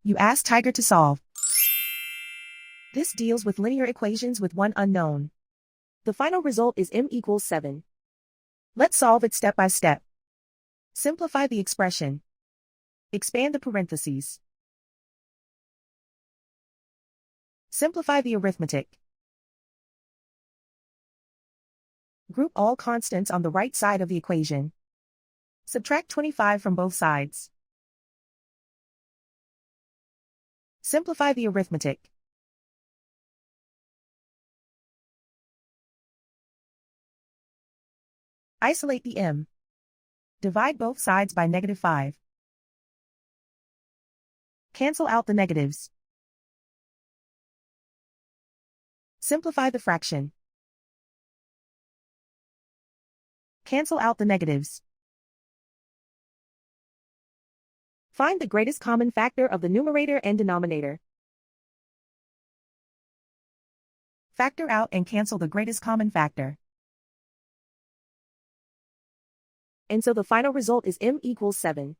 You ask Tiger to solve. This deals with linear equations with one unknown. The final result is m equals 7. Let's solve it step by step. Simplify the expression. Expand the parentheses. Simplify the arithmetic. Group all constants on the right side of the equation. Subtract 25 from both sides. Simplify the arithmetic. Isolate the m. Divide both sides by -5. Cancel out the negatives. Simplify the fraction. Cancel out the negatives. Find the greatest common factor of the numerator and denominator. Factor out and cancel the greatest common factor. And so the final result is m equals 7.